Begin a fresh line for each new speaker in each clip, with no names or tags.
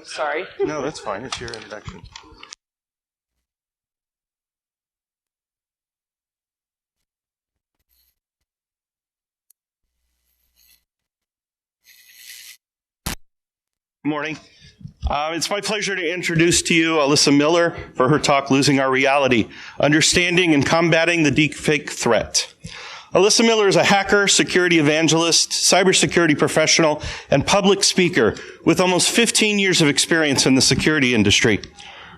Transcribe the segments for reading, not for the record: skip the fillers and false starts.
Sorry.
No, that's fine. It's your introduction. Good morning. It's my pleasure to introduce to you Alyssa Miller for her talk, Losing Our Reality, Understanding and Combating the Deepfake Threat. Alyssa Miller is a hacker, security evangelist, cybersecurity professional, and public speaker with almost 15 years of experience in the security industry.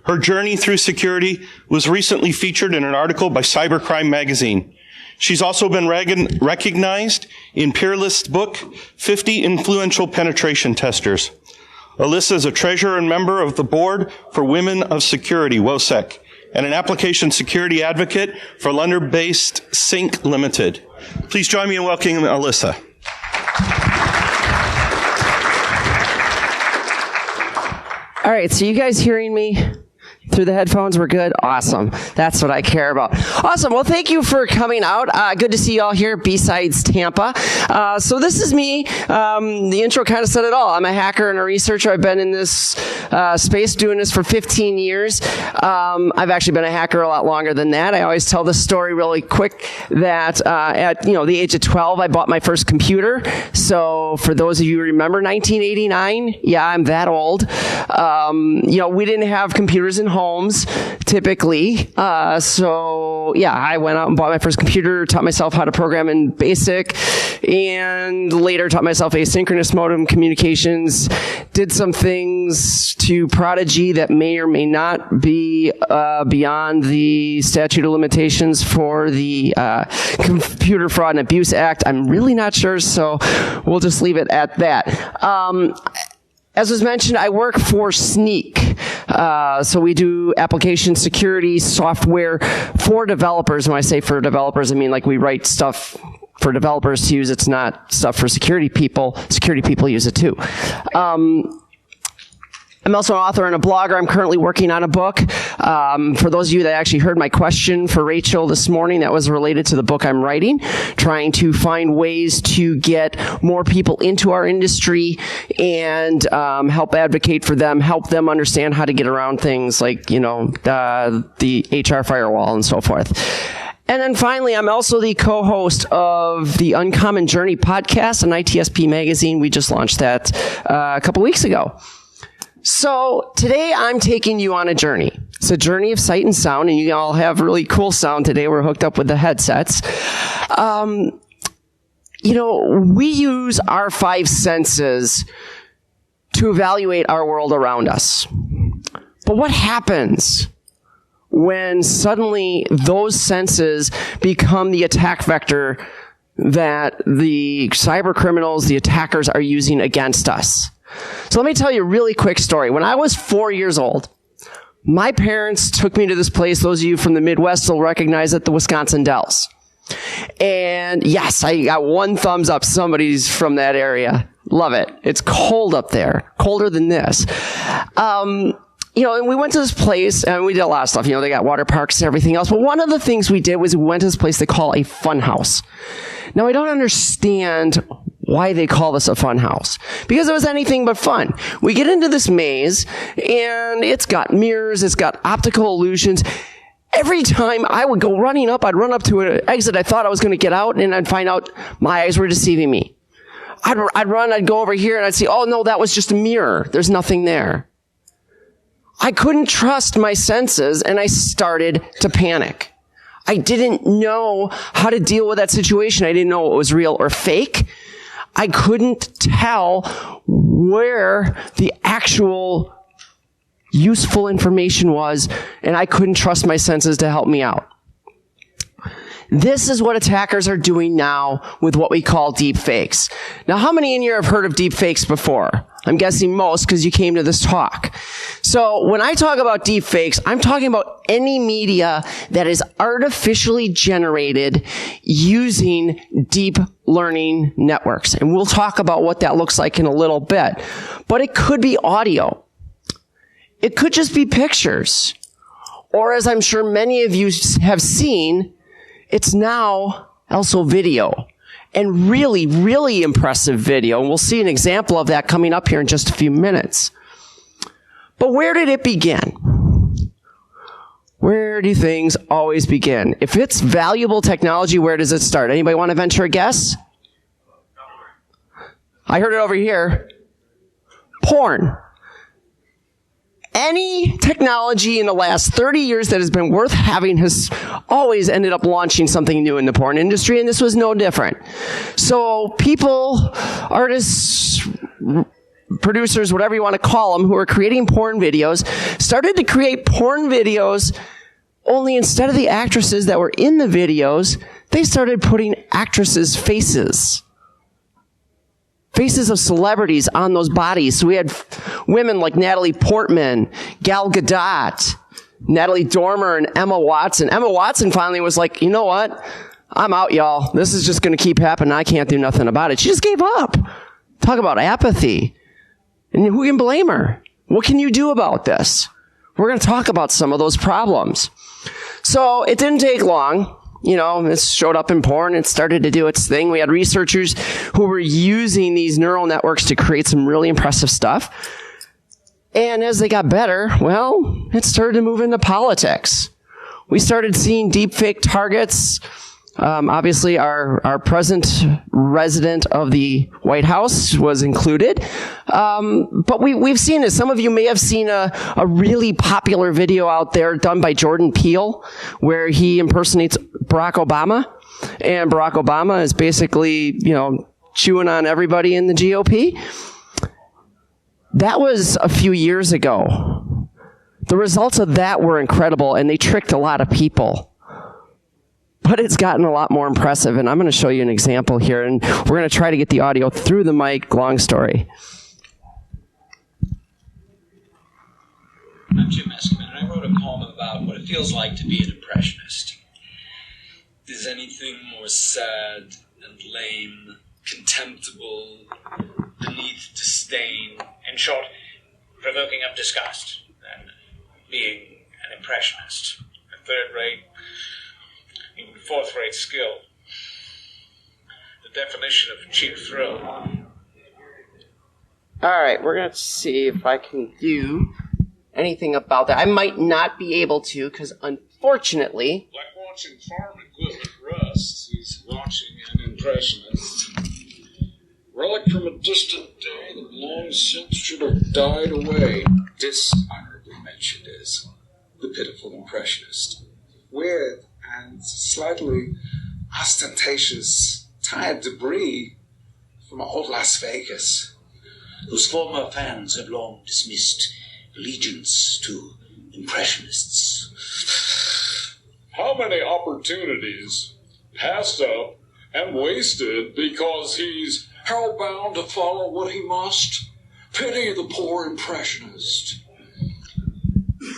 Her journey through security was recently featured in an article by Cybercrime magazine. She's also been recognized in Peele's book, 50 Influential Penetration Testers. Alyssa is a treasurer and member of the board for Women of Security, WOSEC, and an application security advocate for London-based Sync Limited. Please join me in welcoming Alyssa.
All right, so you guys hearing me through the headphones? We're good? Awesome. That's what I care about. Awesome. Well, thank you for coming out. Good to see you all here at BSides Tampa. So this is me. The intro kind of said it all. I'm a hacker and a researcher. I've been in this space doing this for 15 years. I've actually been a hacker a lot longer than that. I always tell this story really quick that at the age of 12, I bought my first computer. So for those of you who remember 1989, yeah, I'm that old. We didn't have computers in homes typically. So yeah, I went out and bought my first computer, taught myself how to program in BASIC, and later taught myself asynchronous modem communications, did some things to Prodigy that may or may not be beyond the statute of limitations for the Computer Fraud and Abuse Act. I'm really not sure, so we'll just leave it at that. As was mentioned, I work for Sneak. So we do application security software for developers. When I say for developers, I mean like we write stuff for developers to use. It's not stuff for security people. Security people use it too. I'm also an author and a blogger. I'm currently working on a book. For those of you that actually heard my question for Rachel this morning, that was related to the book I'm writing, trying to find ways to get more people into our industry and help advocate for them, help them understand how to get around things like, the HR firewall and so forth. And then finally, I'm also the co-host of the Uncommon Journey podcast on ITSP magazine. We just launched that a couple weeks ago. So today I'm taking you on a journey. It's a journey of sight and sound, and you all have really cool sound today. We're hooked up with the headsets. We use our five senses to evaluate our world around us. But what happens when suddenly those senses become the attack vector that the cyber criminals, the attackers, are using against us? So let me tell you a really quick story. When I was 4 years old, my parents took me to this place. Those of you from the Midwest will recognize it, the Wisconsin Dells. And yes, I got one thumbs up. Somebody's from that area. Love it. It's cold up there. Colder than this. And we went to this place and we did a lot of stuff. They got water parks and everything else. But one of the things we did was we went to this place they call a fun house. Now, I don't understand why they call this a fun house, because it was anything but fun. We get into this maze, and it's got mirrors, it's got optical illusions. Every time I would go running up, I'd run up to an exit I thought I was going to get out, and I'd find out my eyes were deceiving me. I'd run, I'd go over here, and I'd see, oh, no, that was just a mirror. There's nothing there. I couldn't trust my senses, and I started to panic. I didn't know how to deal with that situation. I didn't know it was real or fake. I couldn't tell where the actual useful information was, and I couldn't trust my senses to help me out. This is what attackers are doing now with what we call deep fakes. Now, how many in here have heard of deep fakes before? I'm guessing most, because you came to this talk. So when I talk about deep fakes, I'm talking about any media that is artificially generated using deep learning networks. And we'll talk about what that looks like in a little bit. But it could be audio. It could just be pictures. Or, as I'm sure many of you have seen, it's now also video. And really, really impressive video. And we'll see an example of that coming up here in just a few minutes. But where did it begin? Where do things always begin? If it's valuable technology, where does it start? Anybody want to venture a guess? I heard it over here. Porn. Any technology in the last 30 years that has been worth having has always ended up launching something new in the porn industry, and this was no different. So people, artists, producers, whatever you want to call them, who are creating porn videos, started to create porn videos, only instead of the actresses that were in the videos, they started putting actresses' faces of celebrities on those bodies. So we had women like Natalie Portman, Gal Gadot, Natalie Dormer, and Emma Watson. Emma Watson finally was like, you know what? I'm out, y'all. This is just going to keep happening. I can't do nothing about it. She just gave up. Talk about apathy. And who can blame her? What can you do about this? We're going to talk about some of those problems. So it didn't take long. You know, it showed up in porn. It started to do its thing. We had researchers who were using these neural networks to create some really impressive stuff. And as they got better, well, it started to move into politics. We started seeing deepfake targets. Obviously, our present resident of the White House was included. But we've seen this. Some of you may have seen a really popular video out there done by Jordan Peele, where he impersonates Barack Obama. And Barack Obama is basically, chewing on everybody in the GOP. That was a few years ago. The results of that were incredible, and they tricked a lot of people. But it's gotten a lot more impressive, and I'm going to show you an example here, and we're going to try to get the audio through the mic. Long story.
I'm Jim Eskerman, and I wrote a poem about what it feels like to be an impressionist. Is anything more sad and lame, contemptible, beneath disdain, in short, provoking of disgust, than being an impressionist, a third-rate, even fourth-rate skill? The definition of cheap thrill.
All right, we're going to see if I can do anything about that. I might not be able to, because unfortunately...
Like watching farm equipment rust, he's watching an impressionist. Relic from a distant day that long since should have died away. Dishonorably mentioned as the pitiful impressionist. With and slightly ostentatious tired debris from old Las Vegas,
whose former fans have long dismissed allegiance to impressionists.
How many opportunities passed up and wasted because he's hell-bound to follow what he must? Pity the poor impressionist.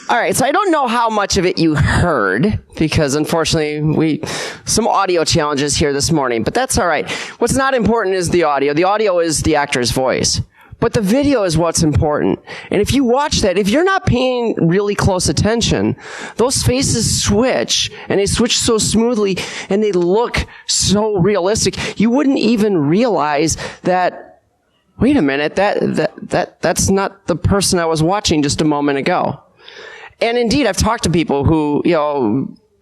All right, so I don't know how much of it you heard, because unfortunately some audio challenges here this morning, but that's all right. What's not important is the audio. The audio is the actor's voice. But the video is what's important. And if you watch that, if you're not paying really close attention, those faces switch, and they switch so smoothly, and they look so realistic, you wouldn't even realize that, wait a minute, that's not the person I was watching just a moment ago. And indeed, I've talked to people who,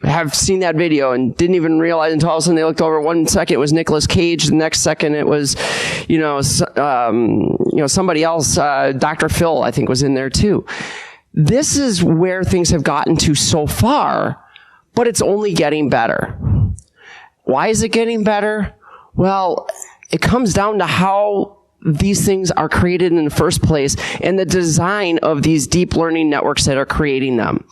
have seen that video and didn't even realize until all of a sudden they looked over. 1 second it was Nicolas Cage, the next second it was, somebody else, Dr. Phil, I think, was in there too. This is where things have gotten to so far, but it's only getting better. Why is it getting better? Well, it comes down to how these things are created in the first place and the design of these deep learning networks that are creating them.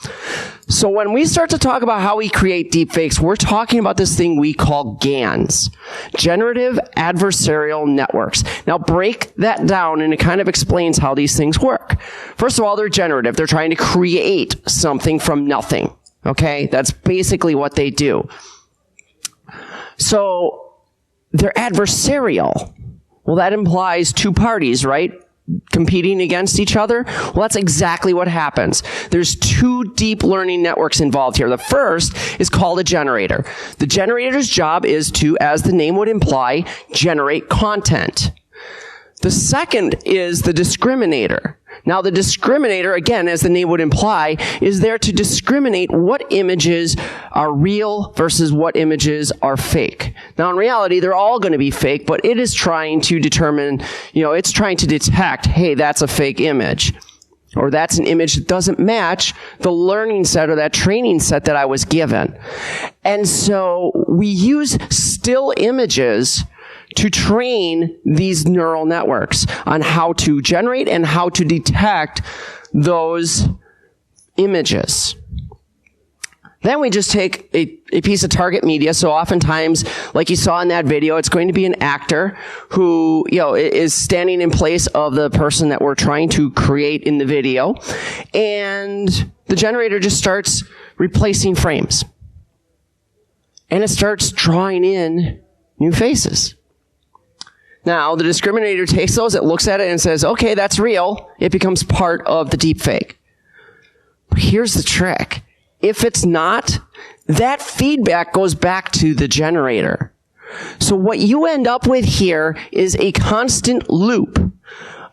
So when we start to talk about how we create deepfakes, we're talking about this thing we call GANs, generative adversarial networks. Now break that down, and it kind of explains how these things work. First of all, they're generative. They're trying to create something from nothing. Okay? That's basically what they do. So they're adversarial. Well, that implies two parties, right? Competing against each other? Well, that's exactly what happens. There's two deep learning networks involved here. The first is called a generator. The generator's job is to, as the name would imply, generate content. The second is the discriminator. Now, the discriminator, again, as the name would imply, is there to discriminate what images are real versus what images are fake. Now, in reality, they're all going to be fake, but it is trying to determine, it's trying to detect, hey, that's a fake image. Or that's an image that doesn't match the learning set or that training set that I was given. And so we use still images to train these neural networks on how to generate and how to detect those images. Then we just take a piece of target media. So oftentimes, like you saw in that video, it's going to be an actor who, is standing in place of the person that we're trying to create in the video. And the generator just starts replacing frames. And it starts drawing in new faces. Now, the discriminator takes those, it looks at it and says, okay, that's real. It becomes part of the deepfake. But here's the trick. If it's not, that feedback goes back to the generator. So what you end up with here is a constant loop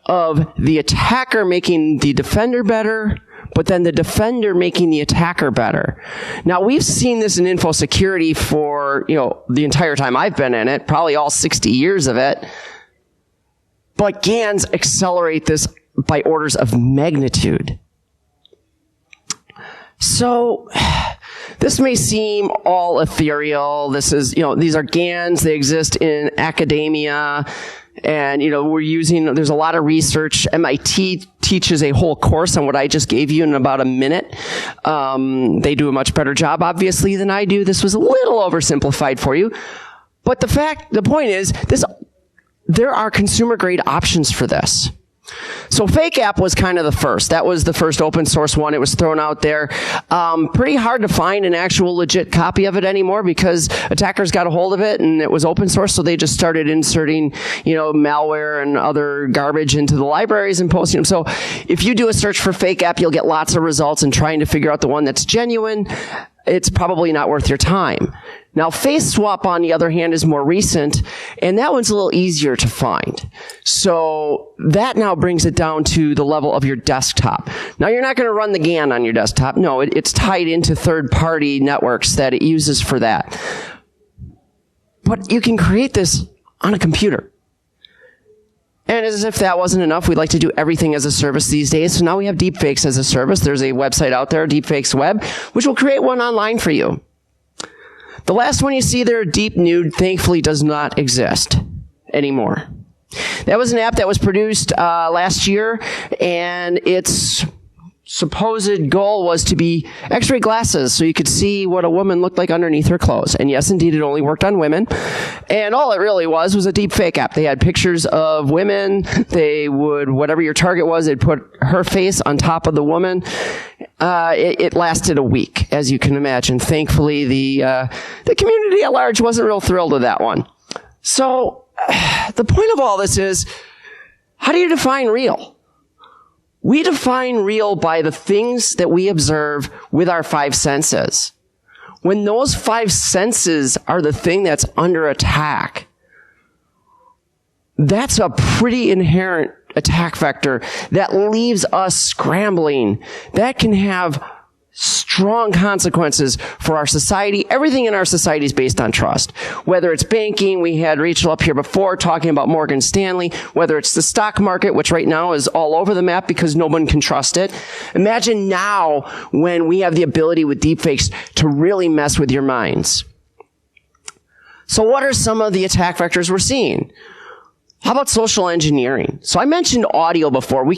of the attacker making the defender better, but then the defender making the attacker better. Now, we've seen this in info security for, the entire time I've been in it, probably all 60 years of it. But GANs accelerate this by orders of magnitude. So, this may seem all ethereal. This is, these are GANs. They exist in academia. And, there's a lot of research. MIT teaches a whole course on what I just gave you in about a minute. They do a much better job, obviously, than I do. This was a little oversimplified for you. But the point is, there are consumer-grade options for this. So Fake App was kind of the first. That was the first open source one. It was thrown out there. Pretty hard to find an actual legit copy of it anymore because attackers got a hold of it and it was open source, so they just started inserting, malware and other garbage into the libraries and posting them. So if you do a search for Fake App, you'll get lots of results, and trying to figure out the one that's genuine, it's probably not worth your time. Now, Face Swap, on the other hand, is more recent, and that one's a little easier to find. So that now brings it down to the level of your desktop. Now, you're not going to run the GAN on your desktop. No, it's tied into third-party networks that it uses for that. But you can create this on a computer. And as if that wasn't enough, we like to do everything as a service these days. So now we have deepfakes as a service. There's a website out there, Deepfakes Web, which will create one online for you. The last one you see there, Deep Nude, thankfully does not exist anymore. That was an app that was produced last year, and its supposed goal was to be X-ray glasses so you could see what a woman looked like underneath her clothes. And yes, indeed, it only worked on women. And all it really was a deep fake app. They had pictures of women. They would, whatever your target was, they'd put her face on top of the woman. It lasted a week, as you can imagine. Thankfully, the community at large wasn't real thrilled with that one. So, the point of all this is, how do you define real? We define real by the things that we observe with our five senses. When those five senses are the thing that's under attack, that's a pretty inherent attack vector that leaves us scrambling. That can have strong consequences for our society. Everything in our society is based on trust. Whether it's banking, we had Rachel up here before talking about Morgan Stanley, whether it's the stock market, which right now is all over the map because no one can trust it. Imagine now when we have the ability with deepfakes to really mess with your minds. So what are some of the attack vectors we're seeing? How about social engineering? So I mentioned audio before. When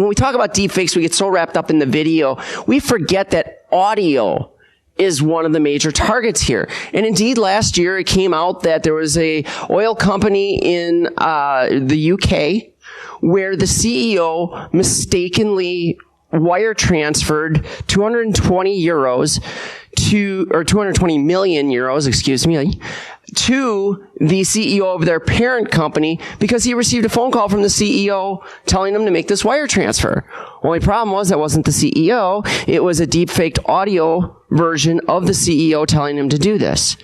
we talk about deepfakes, we get so wrapped up in the video, we forget that audio is one of the major targets here. And indeed, last year it came out that there was a oil company in the UK where the CEO mistakenly wire transferred 220 million euros, to the CEO of their parent company because he received a phone call from the CEO telling him to make this wire transfer. Only problem was that wasn't the CEO. It was a deep-faked audio version of the CEO telling him to do this.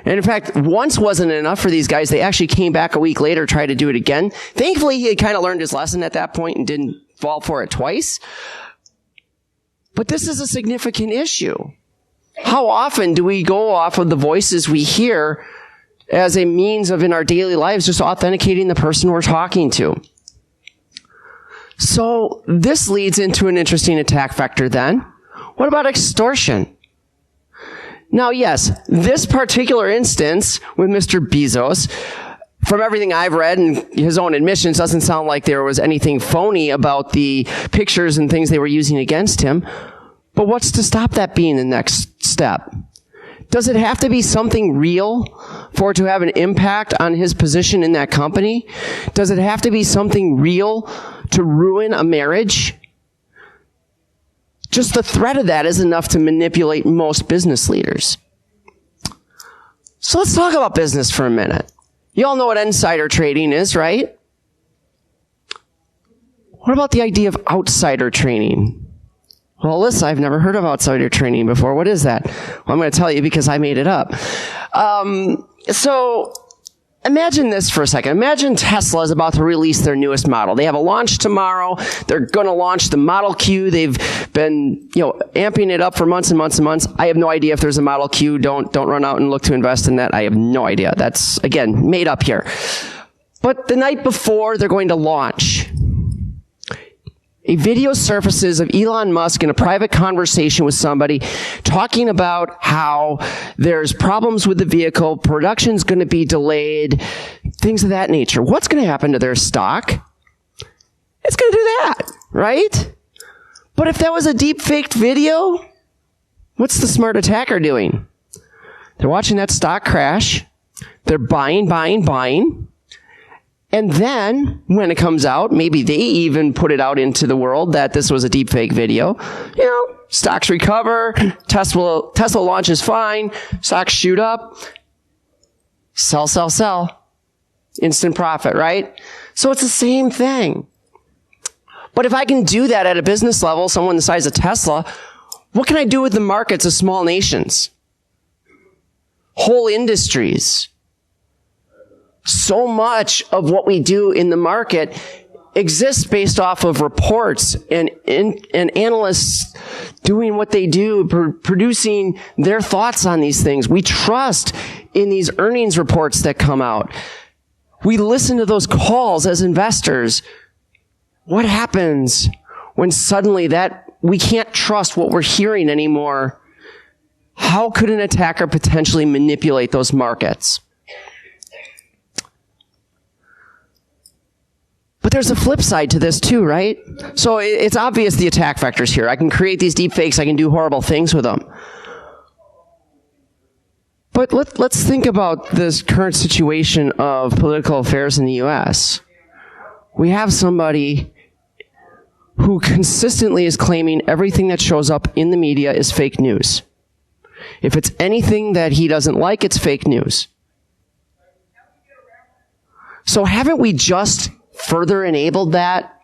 And in fact, once wasn't enough for these guys. They actually came back a week later, tried to do it again. Thankfully, he had kind of learned his lesson at that point and didn't fall for it twice. But this is a significant issue. How often do we go off of the voices we hear as a means of, in our daily lives, just authenticating the person we're talking to? So this leads into an interesting attack vector then. What about extortion? Now, yes, this particular instance with Mr. Bezos, from everything I've read and his own admissions, doesn't sound like there was anything phony about the pictures and things they were using against him. But what's to stop that being the next step? Does it have to be something real for it to have an impact on his position in that company? Does it have to be something real to ruin a marriage? Just the threat of that is enough to manipulate most business leaders. So let's talk about business for a minute. You all know what insider trading is, right? What about the idea of outsider trading? Well, Alyssa, I've never heard of outsider trading before. What is that? Well, I'm going to tell you because I made it up. So imagine this for a second. Imagine Tesla is about to release their newest model. They have a launch tomorrow. They're going to launch the Model Q. They've been, amping it up for months and months and months. I have no idea if there's a Model Q. Don't run out and look to invest in that. I have no idea. That's, again, made up here. But the night before they're going to launch, a video surfaces of Elon Musk in a private conversation with somebody talking about how there's problems with the vehicle, production's going to be delayed, things of that nature. What's going to happen to their stock? It's going to do that, right? But if that was a deep-faked video, what's the smart attacker doing? They're watching that stock crash. They're buying. And then, when it comes out, maybe they even put it out into the world that this was a deepfake video. Stocks recover, Tesla launches fine, stocks shoot up, sell. Instant profit, right? So it's the same thing. But if I can do that at a business level, someone the size of Tesla, what can I do with the markets of small nations? Whole industries. So much of what we do in the market exists based off of reports and analysts doing what they do, producing their thoughts on these things. We trust in these earnings reports that come out. We listen to those calls as investors. What happens when suddenly that we can't trust what we're hearing anymore? How could an attacker potentially manipulate those markets? But there's a flip side to this too, right? So it's obvious the attack vectors here. I can create these deep fakes. I can do horrible things with them. But let's think about this current situation of political affairs in the U.S. We have somebody who consistently is claiming everything that shows up in the media is fake news. If it's anything that he doesn't like, it's fake news. So haven't we just further enabled that?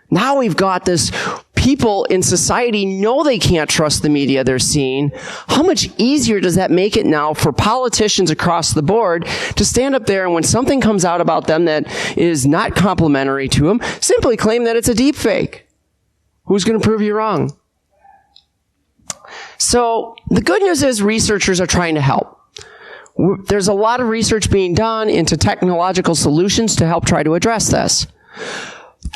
Now we've got this, people in society know they can't trust the media they're seeing. How much easier does that make it now for politicians across the board to stand up there and when something comes out about them that is not complimentary to them, simply claim that it's a deep fake? Who's going to prove you wrong? So the good news is researchers are trying to help. There's a lot of research being done into technological solutions to help try to address this.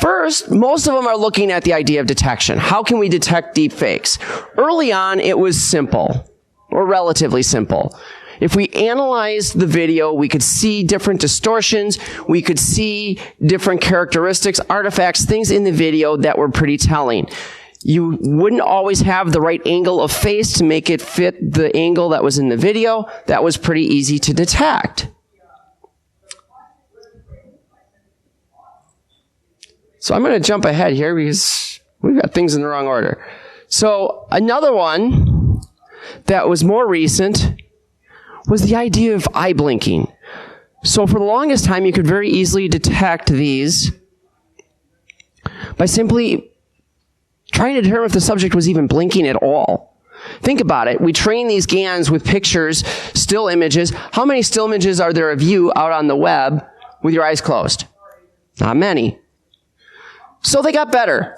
First, most of them are looking at the idea of detection. How can we detect deep fakes? Early on, it was simple, or relatively simple. If we analyzed the video, we could see different distortions, we could see different characteristics, artifacts, things in the video that were pretty telling. You wouldn't always have the right angle of face to make it fit the angle that was in the video. That was pretty easy to detect. So I'm going to jump ahead here because we've got things in the wrong order. So another one that was more recent was the idea of eye blinking. So for the longest time, you could very easily detect these by simply trying to determine if the subject was even blinking at all. Think about it. We train these GANs with pictures, still images. How many still images are there of you out on the web with your eyes closed? Not many. So they got better.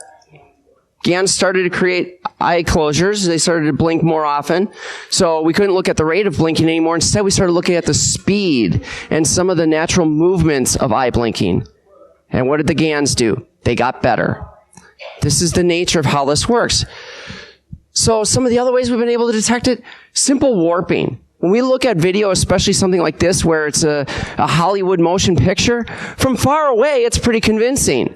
GANs started to create eye closures. They started to blink more often. So we couldn't look at the rate of blinking anymore. Instead, we started looking at the speed and some of the natural movements of eye blinking. And what did the GANs do? They got better. This is the nature of how this works. So some of the other ways we've been able to detect it, simple warping. When we look at video, especially something like this where it's a Hollywood motion picture, from far away, it's pretty convincing.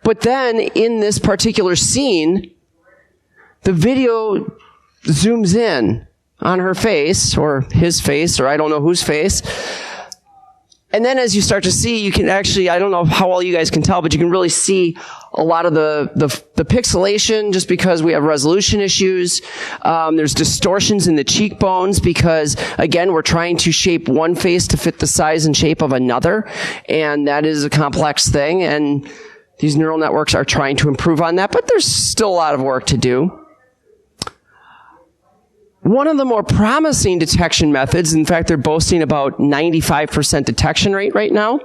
But then in this particular scene, the video zooms in on her face, or his face, or I don't know whose face. And then as you start to see, you can actually, I don't know how well you guys can tell, but you can really see a lot of the pixelation just because we have resolution issues. There's distortions in the cheekbones because, again, we're trying to shape one face to fit the size and shape of another. And that is a complex thing. And these neural networks are trying to improve on that, but there's still a lot of work to do. One of the more promising detection methods, in fact, they're boasting about 95% detection rate right now,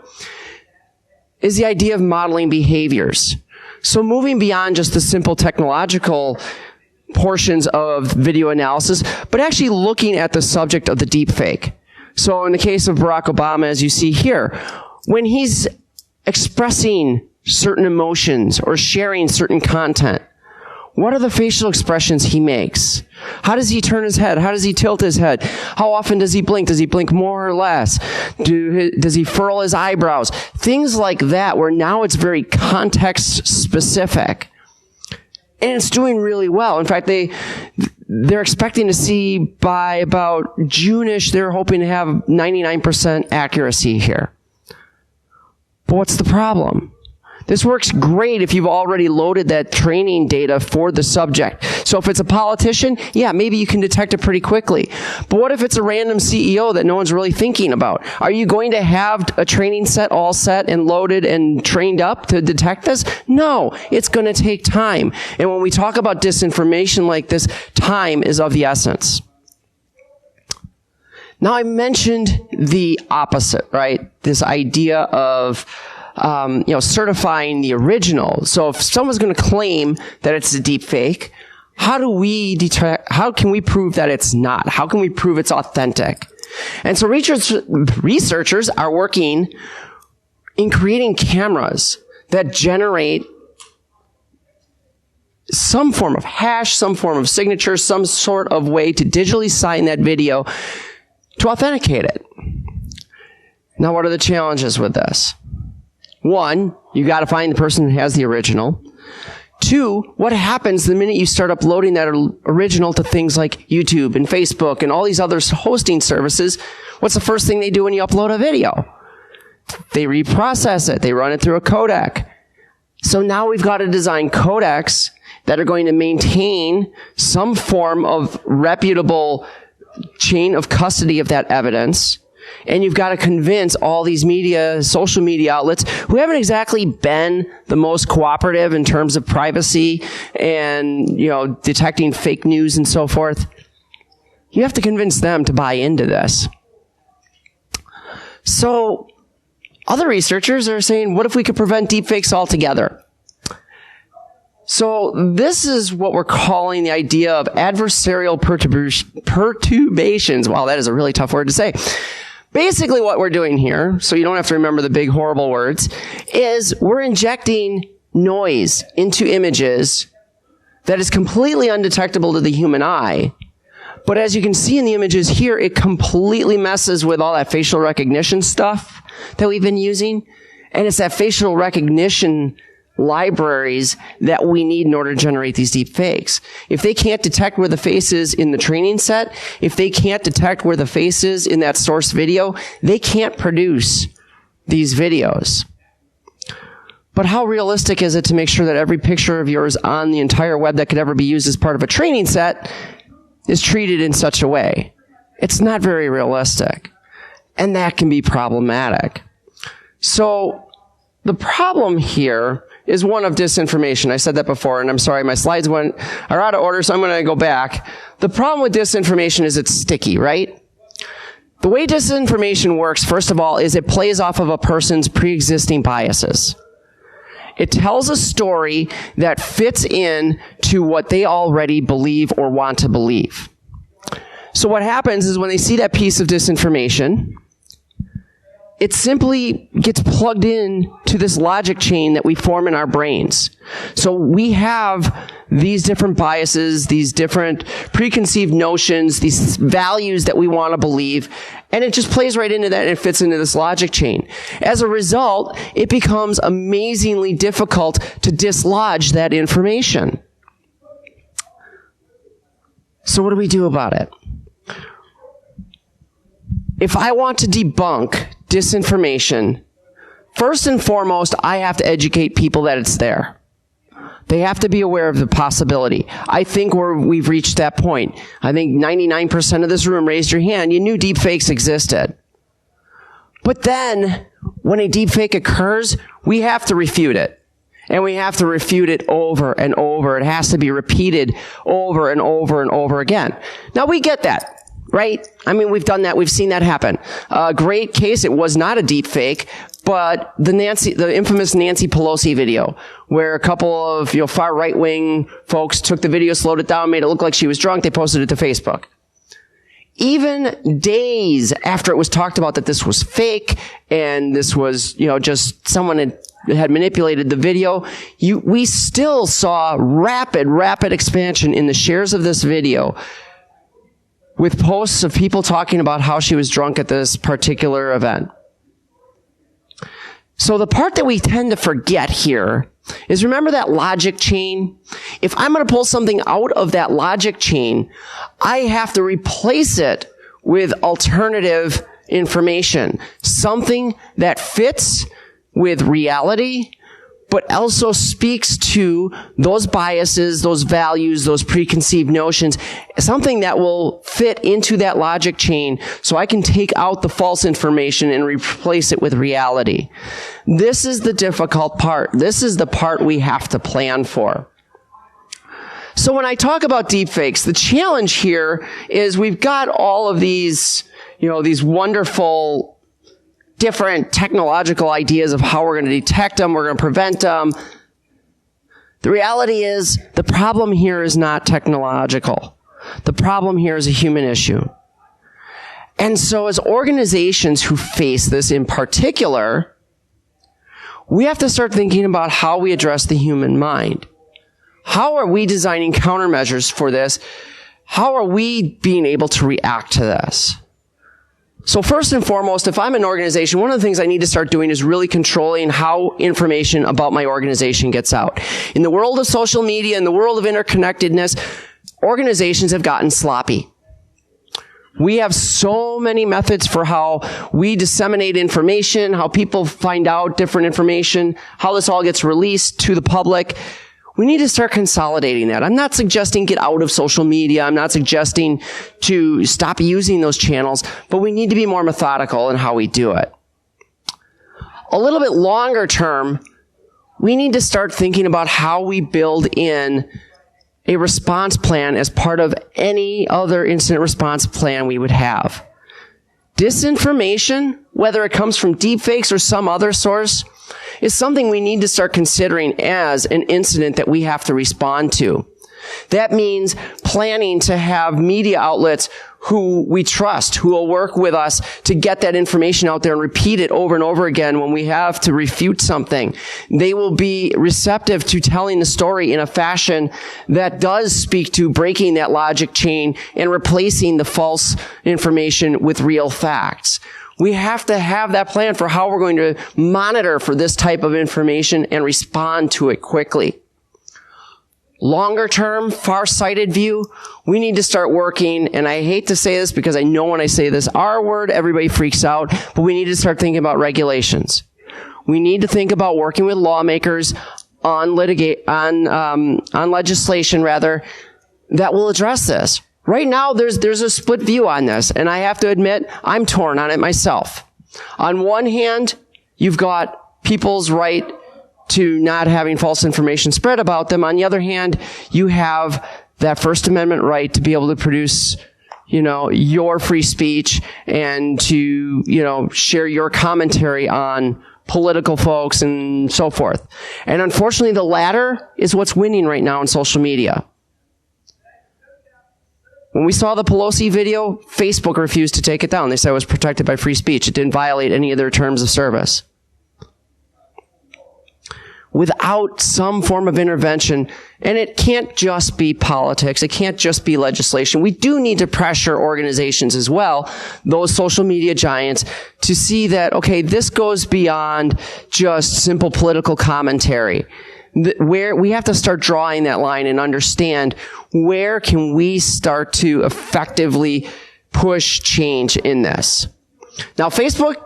is the idea of modeling behaviors. So moving beyond just the simple technological portions of video analysis, but actually looking at the subject of the deepfake. So in the case of Barack Obama, as you see here, when he's expressing certain emotions or sharing certain content, what are the facial expressions he makes? How does he turn his head? How does he tilt his head? How often does he blink? Does he blink more or less? Does he furl his eyebrows? Things like that, where now it's very context specific. And it's doing really well. In fact, they're expecting to see by about June-ish, they're hoping to have 99% accuracy here. But what's the problem? This works great if you've already loaded that training data for the subject. So if it's a politician, yeah, maybe you can detect it pretty quickly. But what if it's a random CEO that no one's really thinking about? Are you going to have a training set all set and loaded and trained up to detect this? No, it's going to take time. And when we talk about disinformation like this, time is of the essence. Now, I mentioned the opposite, right? This idea of certifying the original. So if someone's going to claim that it's a deep fake, how can we prove that it's not? How can we prove it's authentic? And so researchers are working in creating cameras that generate some form of hash, some form of signature, some sort of way to digitally sign that video to authenticate it. Now, what are the challenges with this? One, you got to find the person who has the original. Two, what happens the minute you start uploading that original to things like YouTube and Facebook and all these other hosting services? What's the first thing they do when you upload a video? They reprocess it. They run it through a codec. So now we've got to design codecs that are going to maintain some form of reputable chain of custody of that evidence. And you've got to convince all these social media outlets who haven't exactly been the most cooperative in terms of privacy and, detecting fake news and so forth. You have to convince them to buy into this. So other researchers are saying, what if we could prevent deepfakes altogether? So this is what we're calling the idea of adversarial perturbations. Wow, that is a really tough word to say. Basically what we're doing here, so you don't have to remember the big horrible words, is we're injecting noise into images that is completely undetectable to the human eye. But as you can see in the images here, it completely messes with all that facial recognition stuff that we've been using. And it's that facial recognition libraries that we need in order to generate these deep fakes. If they can't detect where the face is in the training set, if they can't detect where the face is in that source video, they can't produce these videos. But how realistic is it to make sure that every picture of yours on the entire web that could ever be used as part of a training set is treated in such a way? It's not very realistic. And that can be problematic. So the problem here is one of disinformation. I said that before, and I'm sorry, my slides are out of order, so I'm going to go back. The problem with disinformation is it's sticky, right? The way disinformation works, first of all, is it plays off of a person's pre-existing biases. It tells a story that fits in to what they already believe or want to believe. So what happens is when they see that piece of disinformation, it simply gets plugged in to this logic chain that we form in our brains. So we have these different biases, these different preconceived notions, these values that we want to believe, and it just plays right into that and it fits into this logic chain. As a result, it becomes amazingly difficult to dislodge that information. So what do we do about it? If I want to debunk disinformation, first and foremost, I have to educate people that it's there. They have to be aware of the possibility. I think we've reached that point. I think 99% of this room raised your hand. You knew deepfakes existed. But then, when a deepfake occurs, we have to refute it. And we have to refute it over and over. It has to be repeated over and over and over again. Now, we get that. Right? I mean, we've done that. We've seen that happen. A great case, it was not a deep fake, but the infamous Nancy Pelosi video, where a couple of, far right-wing folks took the video, slowed it down, made it look like she was drunk. They posted it to Facebook. Even days after it was talked about that this was fake and this was, just someone had manipulated the video, we still saw rapid expansion in the shares of this video, with posts of people talking about how she was drunk at this particular event. So the part that we tend to forget here is, remember that logic chain? If I'm going to pull something out of that logic chain, I have to replace it with alternative information. Something that fits with reality, but also speaks to those biases, those values, those preconceived notions, something that will fit into that logic chain so I can take out the false information and replace it with reality. This is the difficult part. This is the part we have to plan for. So when I talk about deepfakes, the challenge here is we've got all of these, these wonderful different technological ideas of how we're going to detect them, we're going to prevent them. The reality is, the problem here is not technological. The problem here is a human issue. And so as organizations who face this in particular, we have to start thinking about how we address the human mind. How are we designing countermeasures for this? How are we being able to react to this? So first and foremost, if I'm an organization, one of the things I need to start doing is really controlling how information about my organization gets out. In the world of social media, in the world of interconnectedness, organizations have gotten sloppy. We have so many methods for how we disseminate information, how people find out different information, how this all gets released to the public. We need to start consolidating that. I'm not suggesting get out of social media. I'm not suggesting to stop using those channels, but we need to be more methodical in how we do it. A little bit longer term, we need to start thinking about how we build in a response plan as part of any other incident response plan we would have. Disinformation, whether it comes from deepfakes or some other source, is something we need to start considering as an incident that we have to respond to. That means planning to have media outlets who we trust, who will work with us to get that information out there and repeat it over and over again when we have to refute something. They will be receptive to telling the story in a fashion that does speak to breaking that logic chain and replacing the false information with real facts. We have to have that plan for how we're going to monitor for this type of information and respond to it quickly. Longer term, far-sighted view, we need to start working, and I hate to say this because I know when I say this R word, everybody freaks out, but we need to start thinking about regulations. We need to think about working with lawmakers on legislation that will address this. Right now, there's a split view on this, and I have to admit, I'm torn on it myself. On one hand, you've got people's right to not having false information spread about them. On the other hand, you have that First Amendment right to be able to produce, your free speech and to, share your commentary on political folks and so forth. And unfortunately, the latter is what's winning right now in social media. When we saw the Pelosi video, Facebook refused to take it down. They said it was protected by free speech. It didn't violate any of their terms of service. Without some form of intervention, and it can't just be politics, it can't just be legislation. We do need to pressure organizations as well, those social media giants, to see that, okay, this goes beyond just simple political commentary. Where we have to start drawing that line and understand where can we start to effectively push change in this. Now, Facebook,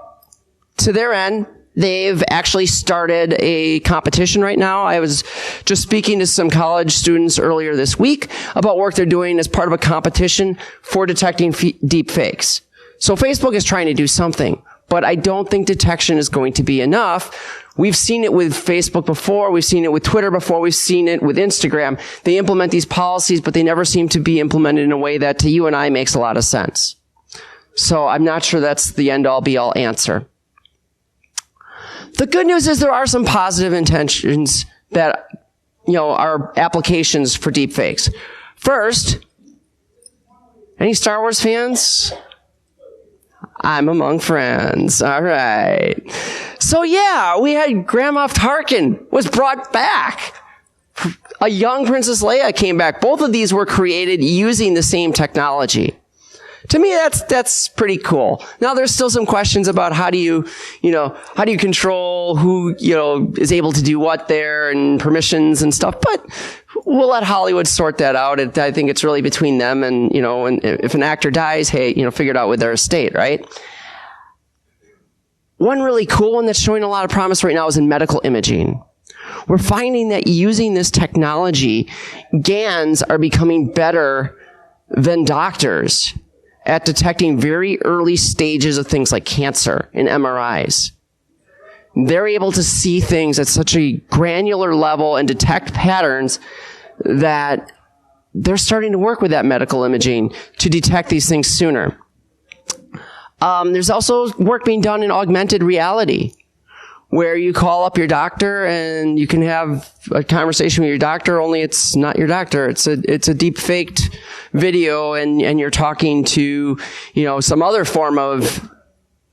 to their end, they've actually started a competition right now. I was just speaking to some college students earlier this week about work they're doing as part of a competition for detecting deep fakes. So Facebook is trying to do something, but I don't think detection is going to be enough. We've seen it with Facebook before. We've seen it with Twitter before. We've seen it with Instagram. They implement these policies, but they never seem to be implemented in a way that to you and I makes a lot of sense. So I'm not sure that's the end-all be-all answer. The good news is there are some positive intentions that, are applications for deepfakes. First, any Star Wars fans? I'm among friends. All right. So yeah, we had Grand Moff Tarkin was brought back. A young Princess Leia came back. Both of these were created using the same technology. To me, that's pretty cool. Now, there's still some questions about how do you control who, is able to do what there and permissions and stuff, but we'll let Hollywood sort that out. I think it's really between them and, and if an actor dies, hey, figure it out with their estate, right? One really cool one that's showing a lot of promise right now is in medical imaging. We're finding that using this technology, GANs are becoming better than doctors at detecting very early stages of things like cancer in MRIs. They're able to see things at such a granular level and detect patterns that they're starting to work with that medical imaging to detect these things sooner. There's also work being done in augmented reality, where you call up your doctor and you can have a conversation with your doctor, only it's not your doctor. It's a deep faked video and you're talking to, some other form of,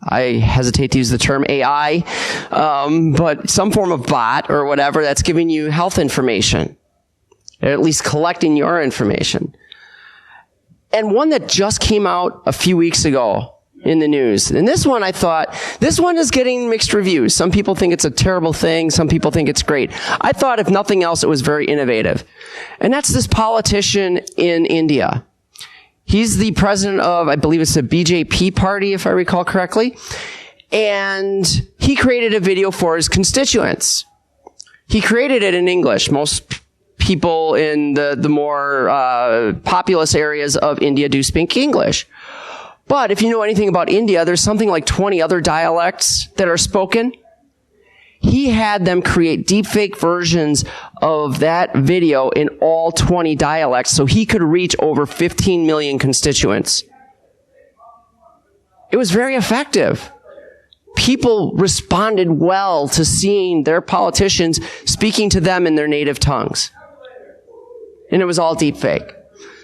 I hesitate to use the term AI, but some form of bot or whatever that's giving you health information, or at least collecting your information. And one that just came out a few weeks ago in the news. And this one, I thought, this one is getting mixed reviews. Some people think it's a terrible thing. Some people think it's great. I thought, if nothing else, it was very innovative. And that's this politician in India. He's the president of, I believe it's the BJP party, if I recall correctly. And he created a video for his constituents. He created it in English. Most people in the more populous areas of India do speak English. But if you know anything about India, there's something like 20 other dialects that are spoken. He had them create deepfake versions of that video in all 20 dialects so he could reach over 15 million constituents. It was very effective. People responded well to seeing their politicians speaking to them in their native tongues. And it was all deepfake.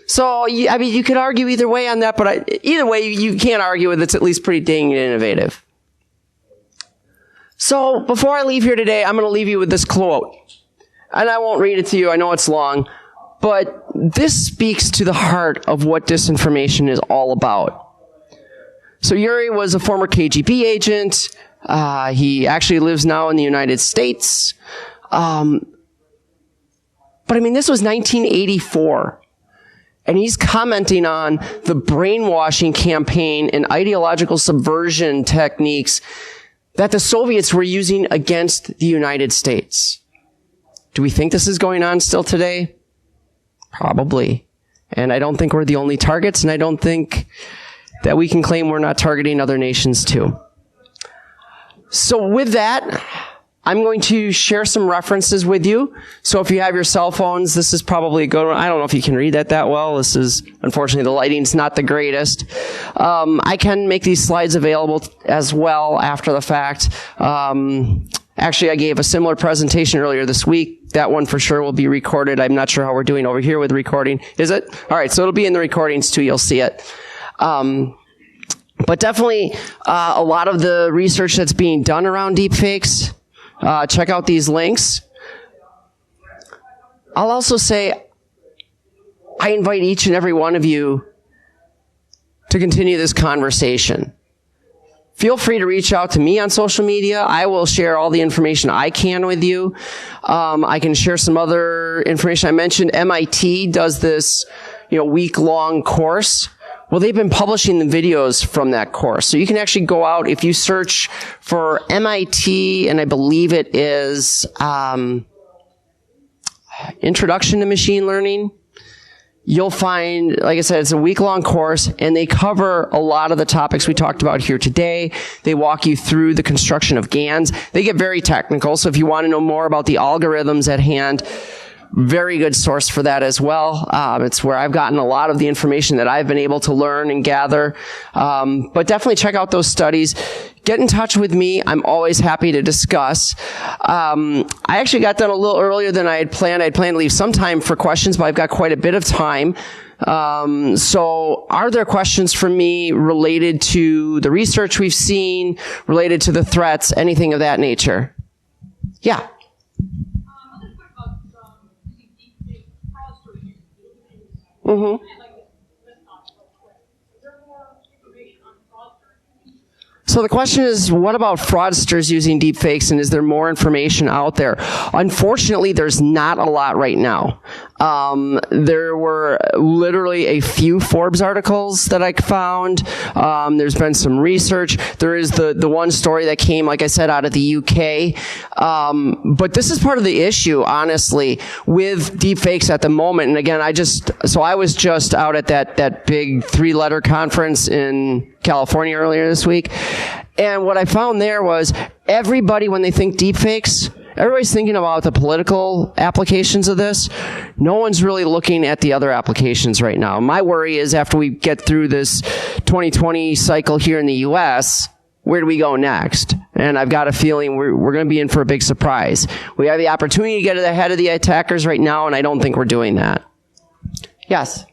So, you could argue either way on that, but either way, you can't argue with it. It's at least pretty dang innovative. So, before I leave here today, I'm going to leave you with this quote. And I won't read it to you. I know it's long. But this speaks to the heart of what disinformation is all about. So, Yuri was a former KGB agent. He actually lives now in the United States. But this was 1984. And he's commenting on the brainwashing campaign and ideological subversion techniques that the Soviets were using against the United States. Do we think this is going on still today? Probably. And I don't think we're the only targets, and I don't think that we can claim we're not targeting other nations too. So with that, I'm going to share some references with you. So if you have your cell phones, this is probably a good one. I don't know if you can read that well. This is, unfortunately, the lighting's not the greatest. I can make these slides available as well after the fact. Actually, I gave a similar presentation earlier this week. That one for sure will be recorded. I'm not sure how we're doing over here with recording. Is it? All right, so it'll be in the recordings too. You'll see it. But definitely a lot of the research that's being done around deepfakes, check out these links. I'll also say I invite each and every one of you to continue this conversation. Feel free to reach out to me on social media. I will share all the information I can with you. I can share some other information. I mentioned MIT does this, week-long course. Well, they've been publishing the videos from that course. So you can actually go out, if you search for MIT, and I believe it is Introduction to Machine Learning, you'll find, like I said, it's a week-long course, and they cover a lot of the topics we talked about here today. They walk you through the construction of GANs. They get very technical, so if you want to know more about the algorithms at hand, very good source for that as well. It's where I've gotten a lot of the information that I've been able to learn and gather. But definitely check out those studies. Get in touch with me. I'm always happy to discuss. I actually got done a little earlier than I had planned. I had planned to leave some time for questions, but I've got quite a bit of time. So are there questions for me related to the research we've seen, related to the threats, anything of that nature? Yeah. Mm-hmm. So the question is, what about fraudsters using deepfakes, and is there more information out there? Unfortunately, there's not a lot right now. There were literally a few Forbes articles that I found. There's been some research. There is the one story that came, like I said, out of the UK. But this is part of the issue, honestly, with deepfakes at the moment. And again, I was just out at that big 3-letter conference in California earlier this week. And what I found there was everybody, when they think deepfakes, everybody's thinking about the political applications of this. No one's really looking at the other applications right now. My worry is after we get through this 2020 cycle here in the U.S., where do we go next? And I've got a feeling we're going to be in for a big surprise. We have the opportunity to get ahead of the attackers right now, and I don't think we're doing that. Yes?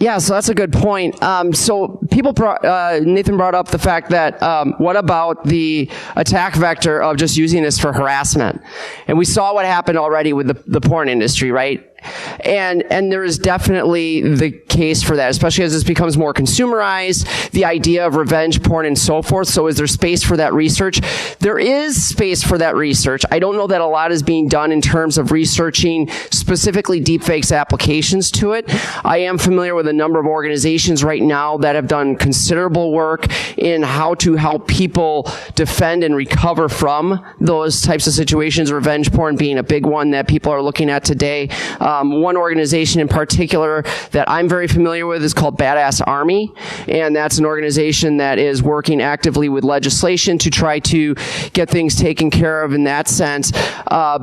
Yeah, so that's a good point. So Nathan brought up the fact that what about the attack vector of just using this for harassment? And we saw what happened already with the porn industry, right? And there is definitely the case for that, especially as this becomes more consumerized, the idea of revenge porn and so forth. So is there space for that research? There is space for that research. I don't know that a lot is being done in terms of researching specifically deepfakes applications to it. I am familiar with a number of organizations right now that have done considerable work in how to help people defend and recover from those types of situations, revenge porn being a big one that people are looking at today. One organization in particular that I'm very familiar with is called Badass Army, and that's an organization that is working actively with legislation to try to get things taken care of in that sense.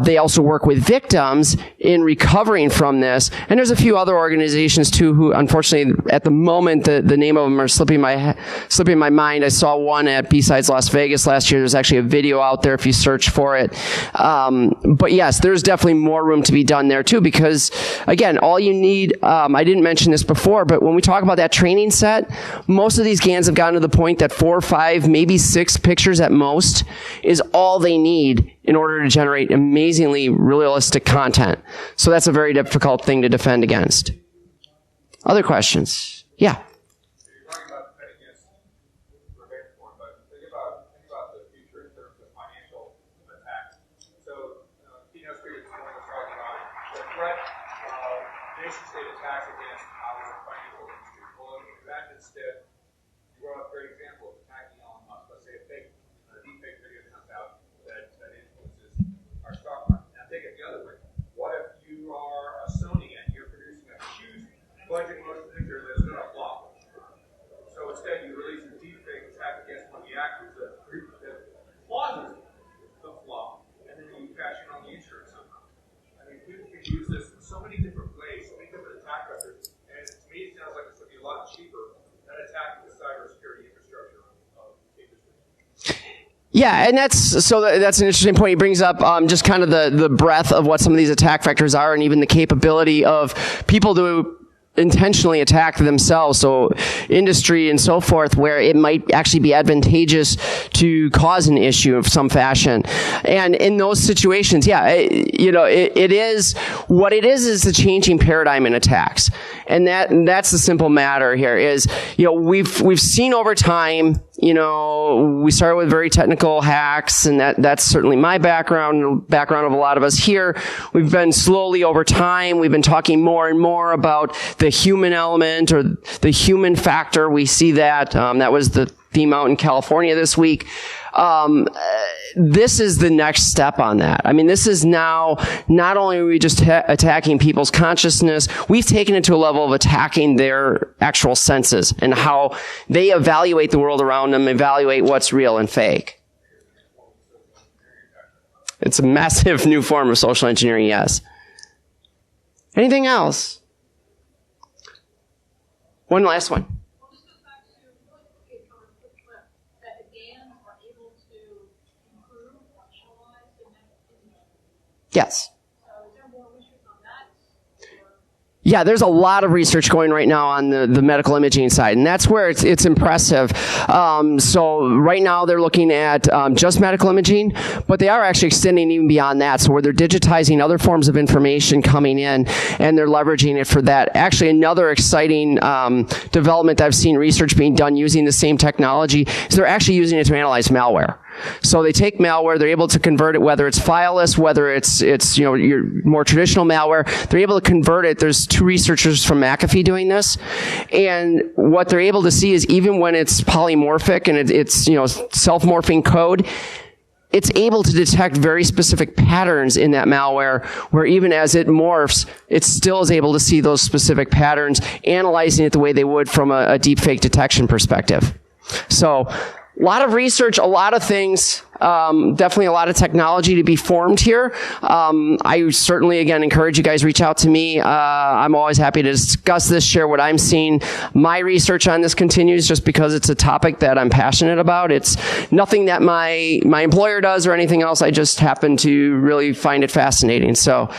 They also work with victims in recovering from this, and there's a few other organizations too who, unfortunately, at the moment, the name of them are slipping my mind. I saw one at BSides Las Vegas last year. There's actually a video out there if you search for it. But yes, there's definitely more room to be done there too, because again, all you need, I didn't mention this before, before, but when we talk about that training set, most of these GANs have gotten to the point that 4 or 5, maybe 6 pictures at most is all they need in order to generate amazingly realistic content. So that's a very difficult thing to defend against. Other questions? Yeah. Yeah, and that's an interesting point. He brings up just kind of the breadth of what some of these attack vectors are, and even the capability of people to intentionally attack themselves, so industry and so forth, where it might actually be advantageous to cause an issue of some fashion. And in those situations, yeah, it is what it is the changing paradigm in attacks. And that's the simple matter here is, we've seen over time, we started with very technical hacks, and that's certainly my background of a lot of us here. We've been slowly over time, we've been talking more and more about the human element or the human factor. We see that. That was the theme out in California this week. This is the next step on that. I mean, this is now, not only are we just attacking people's consciousness, we've taken it to a level of attacking their actual senses and how they evaluate the world around them, evaluate what's real and fake. It's a massive new form of social engineering, yes. Anything else? One last one. Yes. Yeah, there's a lot of research going right now on the medical imaging side, and that's where it's impressive. So right now they're looking at just medical imaging, but they are actually extending even beyond that, so where they're digitizing other forms of information coming in, and they're leveraging it for that. Actually, another exciting development that I've seen research being done using the same technology is they're actually using it to analyze malware. So they take malware, they're able to convert it, whether it's fileless, whether it's your more traditional malware, they're able to convert it. There's 2 researchers from McAfee doing this, and what they're able to see is even when it's polymorphic and it's self-morphing code, it's able to detect very specific patterns in that malware, where even as it morphs, it still is able to see those specific patterns, analyzing it the way they would from a deepfake detection perspective. So a lot of research, a lot of things, definitely a lot of technology to be formed here. I certainly, again, encourage you guys reach out to me. I'm always happy to discuss this, share what I'm seeing. My research on this continues just because it's a topic that I'm passionate about. It's nothing that my employer does or anything else. I just happen to really find it fascinating. So